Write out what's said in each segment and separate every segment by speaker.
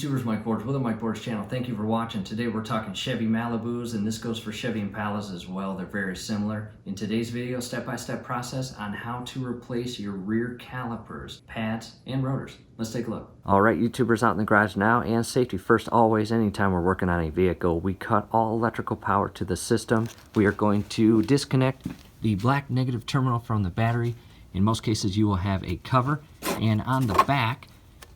Speaker 1: YouTubers, Mike Boards with the Mike Boards channel. Thank you for watching. Today we're talking Chevy Malibus, and this goes for Chevy Impalas as well. They're very similar. In today's video, step-by-step process on how to replace your rear calipers, pads, and rotors. Let's take a look. All right, YouTubers out in the garage now, and safety first always. Anytime we're working on a vehicle, we cut all electrical power to the system. We are going to disconnect the black negative terminal from the battery. In most cases, you will have a cover, and on the back,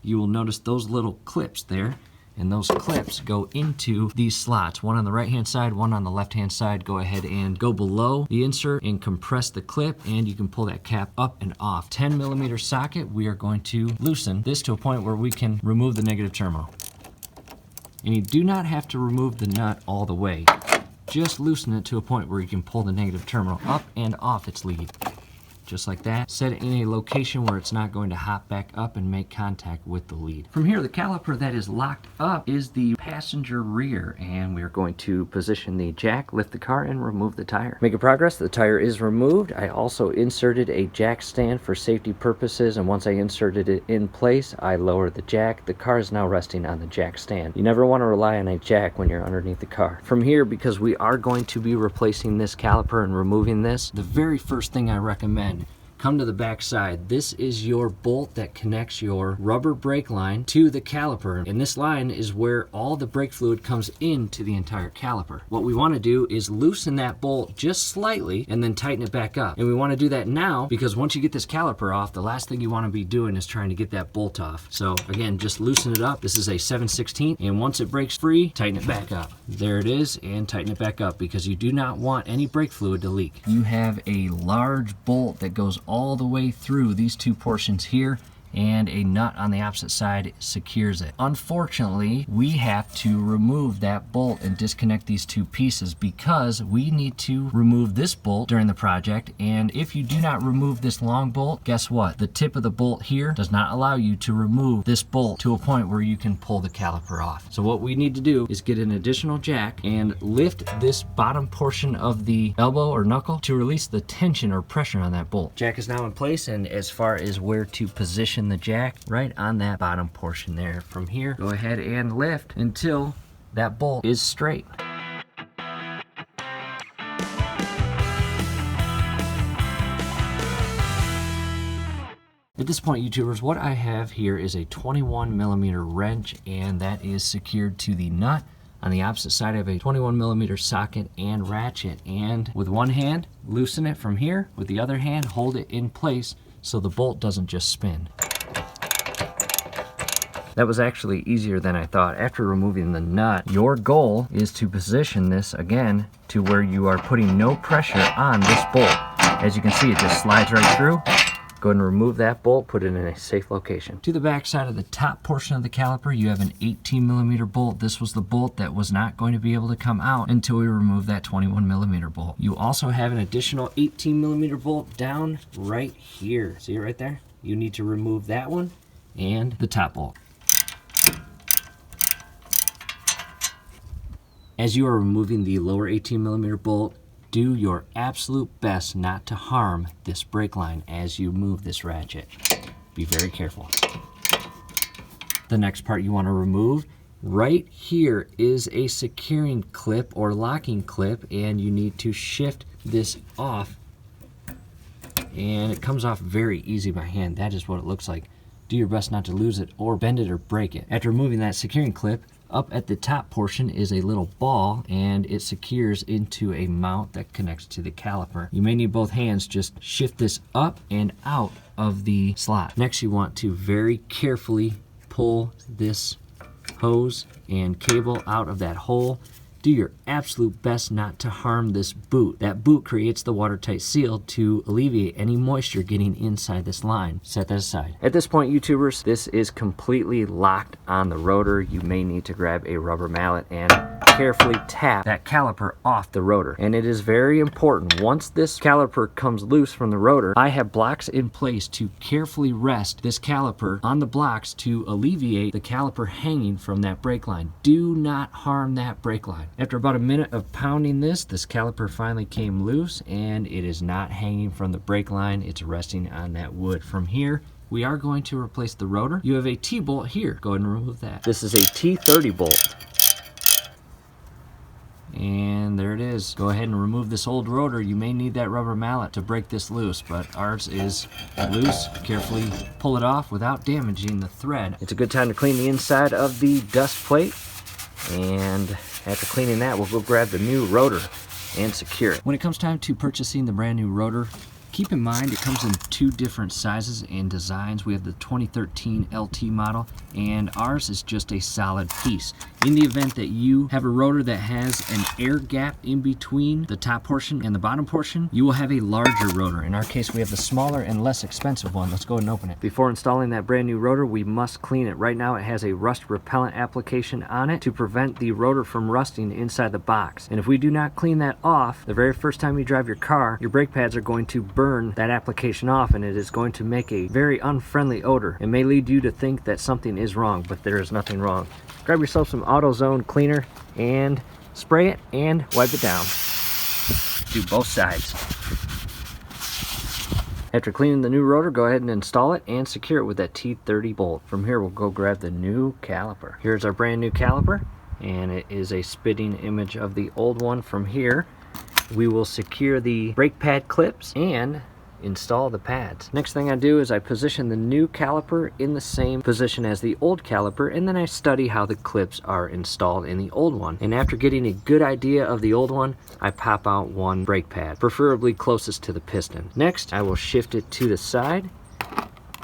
Speaker 1: you will notice those little clips there, and those clips go into these slots, one on the right hand side, one on the left hand side. Go ahead and go below the insert and compress the clip, and you can pull that cap up and off. 10mm socket, we are going to loosen this to a point where we can remove the negative terminal. And you do not have to remove the nut all the way. Just loosen it to a point where you can pull the negative terminal up and off its lead. Just like that. Set it in a location where it's not going to hop back up and make contact with the lead. From here, the caliper that is locked up is the passenger rear, and we're going to position the jack, lift the car, and remove the tire. Making progress, the tire is removed. I also inserted a jack stand for safety purposes, and once I inserted it in place, I lowered the jack. The car is now resting on the jack stand. You never want to rely on a jack when you're underneath the car. From here, because we are going to be replacing this caliper and removing this, the very first thing I recommend, come to the back side. This is your bolt that connects your rubber brake line to the caliper, and this line is where all the brake fluid comes into the entire caliper. What we want to do is loosen that bolt just slightly and then tighten it back up. And we want to do that now because once you get this caliper off, the last thing you want to be doing is trying to get that bolt off. So again, just loosen it up. This is a 7/16, and once it breaks free, tighten it back up. There it is, and tighten it back up because you do not want any brake fluid to leak. You have a large bolt that goes all the way through these two portions here, and a nut on the opposite side secures it. Unfortunately, we have to remove that bolt and disconnect these two pieces because we need to remove this bolt during the project, and if you do not remove this long bolt, guess what? The tip of the bolt here does not allow you to remove this bolt to a point where you can pull the caliper off. So what we need to do is get an additional jack and lift this bottom portion of the elbow or knuckle to release the tension or pressure on that bolt. Jack is now in place, and as far as where to position the jack, right on that bottom portion there. From here, go ahead and lift until that bolt is straight. At this point, YouTubers, what I have here is a 21mm wrench, and that is secured to the nut. On the opposite side, I have a 21mm socket and ratchet, and with one hand, loosen it from here. With the other hand, hold it in place so the bolt doesn't just spin. That was actually easier than I thought. After removing the nut, your goal is to position this again to where you are putting no pressure on this bolt. As you can see, it just slides right through. Go ahead and remove that bolt, put it in a safe location. To the back side of the top portion of the caliper, you have an 18mm bolt. This was the bolt that was not going to be able to come out until we removed that 21mm bolt. You also have an additional 18mm bolt down right here. See it right there? You need to remove that one and the top bolt. As you are removing the lower 18mm bolt, do your absolute best not to harm this brake line as you move this ratchet. Be very careful. The next part you want to remove, right here is a securing clip or locking clip, and you need to shift this off, and it comes off very easy by hand. That is what it looks like. Do your best not to lose it or bend it or break it. After removing that securing clip, up at the top portion is a little ball, and it secures into a mount that connects to the caliper. You may need both hands. Just shift this up and out of the slot. Next, you want to very carefully pull this hose and cable out of that hole. Do your absolute best not to harm this boot. That boot creates the watertight seal to alleviate any moisture getting inside this line. Set that aside. At this point, YouTubers, this is completely locked on the rotor. You may need to grab a rubber mallet and carefully tap that caliper off the rotor. And it is very important, once this caliper comes loose from the rotor, I have blocks in place to carefully rest this caliper on the blocks to alleviate the caliper hanging from that brake line. Do not harm that brake line. After about a minute of pounding this caliper finally came loose, and it is not hanging from the brake line. It's resting on that wood. From here, we are going to replace the rotor. You have a T-bolt here. Go ahead and remove that. This is a T30 bolt. And there it is. Go ahead and remove this old rotor. You may need that rubber mallet to break this loose, but ours is loose. Carefully pull it off without damaging the thread. It's a good time to clean the inside of the dust plate. And after cleaning that, we'll go grab the new rotor and secure it. When it comes time to purchasing the brand new rotor, keep in mind it comes in two different sizes and designs. We have the 2013 LT model, and ours is just a solid piece. In the event that you have a rotor that has an air gap in between the top portion and the bottom portion, you will have a larger rotor. In our case, we have the smaller and less expensive one. Let's go ahead and open it. Before installing that brand new rotor, we must clean it. Right now, it has a rust repellent application on it to prevent the rotor from rusting inside the box. And if we do not clean that off, the very first time you drive your car, your brake pads are going to burn that application off, and it is going to make a very unfriendly odor. It may lead you to think that something is wrong, but there is nothing wrong. Grab yourself some AutoZone cleaner and spray it and wipe it down. Do both sides. After cleaning the new rotor, go ahead and install it and secure it with that T30 bolt. From here, we'll go grab the new caliper. Here's our brand new caliper, and it is a spitting image of the old one. From here, we will secure the brake pad clips and install the pads. Next thing I do is I position the new caliper in the same position as the old caliper, and then I study how the clips are installed in the old one. And after getting a good idea of the old one, I pop out one brake pad, preferably closest to the piston. Next, I will shift it to the side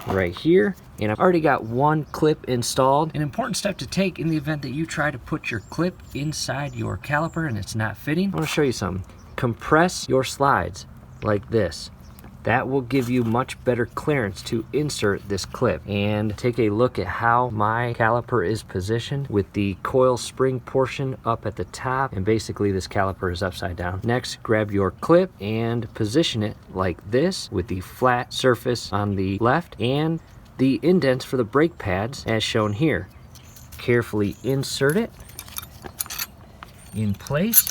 Speaker 1: right here, and I've already got one clip installed. An important step to take in the event that you try to put your clip inside your caliper and it's not fitting, I want to show you something. Compress your slides like this. That will give you much better clearance to insert this clip. And take a look at how my caliper is positioned with the coil spring portion up at the top, and basically this caliper is upside down. Next, grab your clip and position it like this with the flat surface on the left and the indents for the brake pads as shown here. Carefully insert it in place.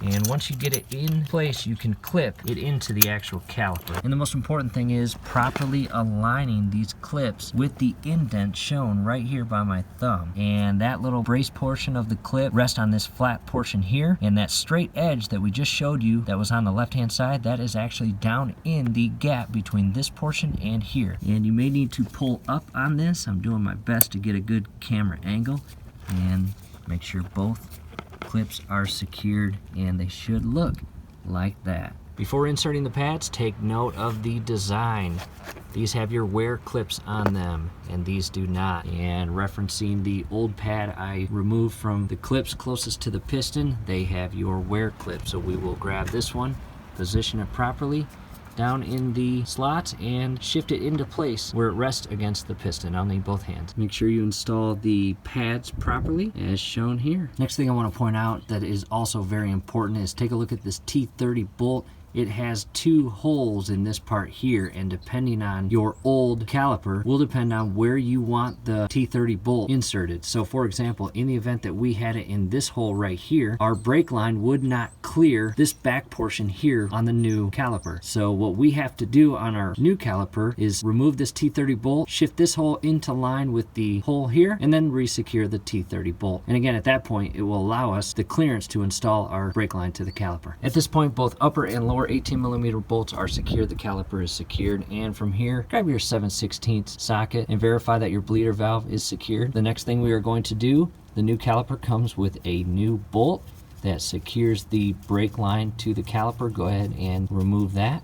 Speaker 1: And once you get it in place, you can clip it into the actual caliper. And the most important thing is properly aligning these clips with the indent shown right here by my thumb. And that little brace portion of the clip rests on this flat portion here. And that straight edge that we just showed you that was on the left-hand side, that is actually down in the gap between this portion and here. And you may need to pull up on this. I'm doing my best to get a good camera angle and make sure both clips are secured, and they should look like that. Before inserting the pads, take note of the design. These have your wear clips on them, and these do not. And referencing the old pad I removed from the clips closest to the piston, they have your wear clip. So we will grab this one, position it properly down in the slots, and shift it into place where it rests against the piston. I'll need both hands. Make sure you install the pads properly as shown here. Next thing I want to point out that is also very important is take a look at this T30 bolt. It has two holes in this part here, and depending on your old caliper will depend on where you want the T30 bolt inserted. So for example, in the event that we had it in this hole right here, our brake line would not clear this back portion here on the new caliper. So what we have to do on our new caliper is remove this T30 bolt, shift this hole into line with the hole here, and then resecure the T30 bolt. And again, at that point, it will allow us the clearance to install our brake line to the caliper. At this point, both upper and lower 18mm bolts are secured, the caliper is secured, and from here, grab your 7/16 socket and verify that your bleeder valve is secured. The next thing we are going to do, the new caliper comes with a new bolt that secures the brake line to the caliper. Go ahead and remove that.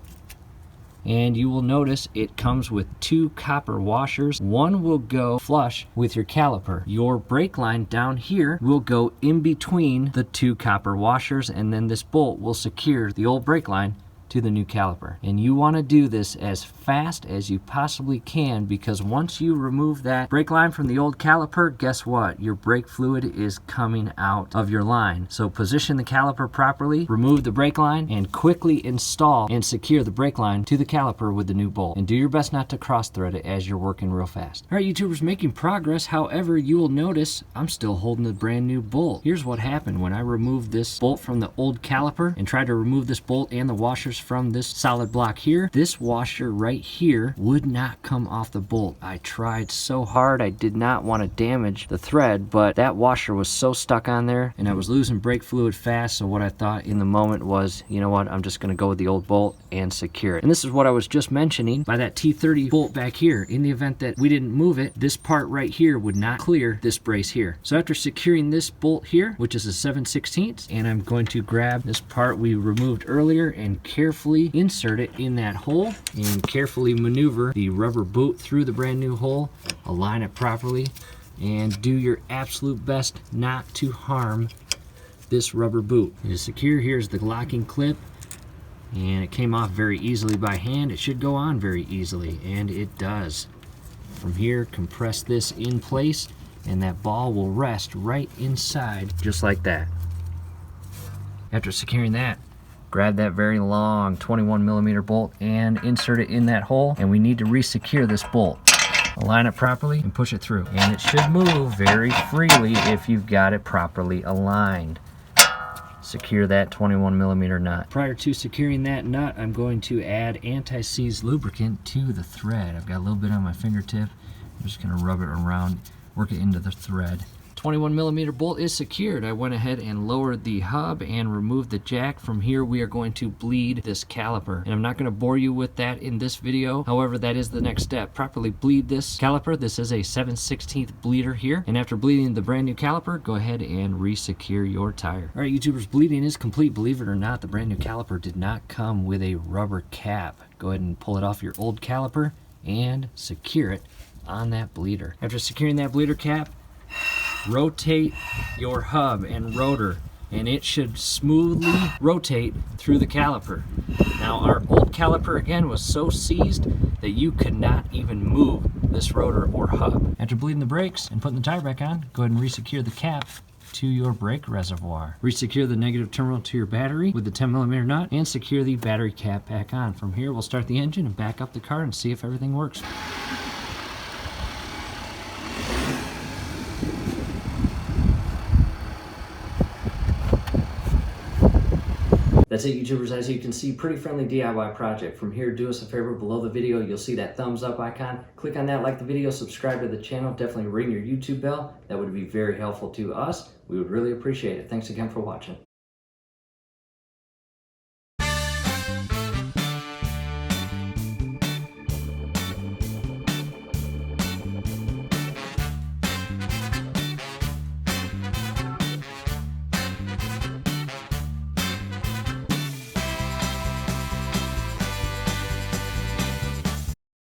Speaker 1: And you will notice it comes with two copper washers. One will go flush with your caliper. Your brake line down here will go in between the two copper washers, and then this bolt will secure the old brake line to the new caliper. And you want to do this as fast as you possibly can, because once you remove that brake line from the old caliper, guess what? Your brake fluid is coming out of your line. So position the caliper properly, remove the brake line, and quickly install and secure the brake line to the caliper with the new bolt. And do your best not to cross thread it as you're working real fast. All right, YouTubers, making progress. However, you will notice I'm still holding the brand new bolt. Here's what happened when I removed this bolt from the old caliper and tried to remove this bolt and the washers from this solid block here. This washer right here would not come off the bolt. I tried so hard. I did not want to damage the thread, but that washer was so stuck on there and I was losing brake fluid fast. So what I thought in the moment was, you know what, I'm just going to go with the old bolt and secure it. And this is what I was just mentioning by that T30 bolt back here. In the event that we didn't move it, this part right here would not clear this brace here. So after securing this bolt here, which is a 7/16, and I'm going to grab this part we removed earlier and carefully insert it in that hole and carefully maneuver the rubber boot through the brand new hole, align it properly, and do your absolute best not to harm this rubber boot. It is secure. Here's the locking clip, and it came off very easily by hand. It should go on very easily, and it does. From here, compress this in place, and that ball will rest right inside, just like that. After securing that, grab that very long 21mm bolt and insert it in that hole, and we need to re-secure this bolt. Align it properly and push it through, and it should move very freely if you've got it properly aligned. Secure that 21mm nut. Prior to securing that nut, I'm going to add anti-seize lubricant to the thread. I've got a little bit on my fingertip. I'm just going to rub it around, work it into the thread. 21mm bolt is secured. I went ahead and lowered the hub and removed the jack. From here, we are going to bleed this caliper. And I'm not going to bore you with that in this video. However, that is the next step. Properly bleed this caliper. This is a 7/16 bleeder here. And after bleeding the brand new caliper, go ahead and re-secure your tire. All right, YouTubers, bleeding is complete. Believe it or not, the brand new caliper did not come with a rubber cap. Go ahead and pull it off your old caliper and secure it on that bleeder. After securing that bleeder cap, rotate your hub and rotor, and it should smoothly rotate through the caliper. Now, our old caliper again was so seized that you could not even move this rotor or hub. After bleeding the brakes and putting the tire back on, go ahead and re-secure the cap to your brake reservoir. Re-secure the negative terminal to your battery with the 10mm nut and secure the battery cap back on. From here, we'll start the engine and back up the car and see if everything works. That's it, YouTubers. As you can see, pretty friendly DIY project. From here, do us a favor, below the video, you'll see that thumbs up icon. Click on that, like the video, subscribe to the channel. Definitely ring your YouTube bell. That would be very helpful to us. We would really appreciate it. Thanks again for watching.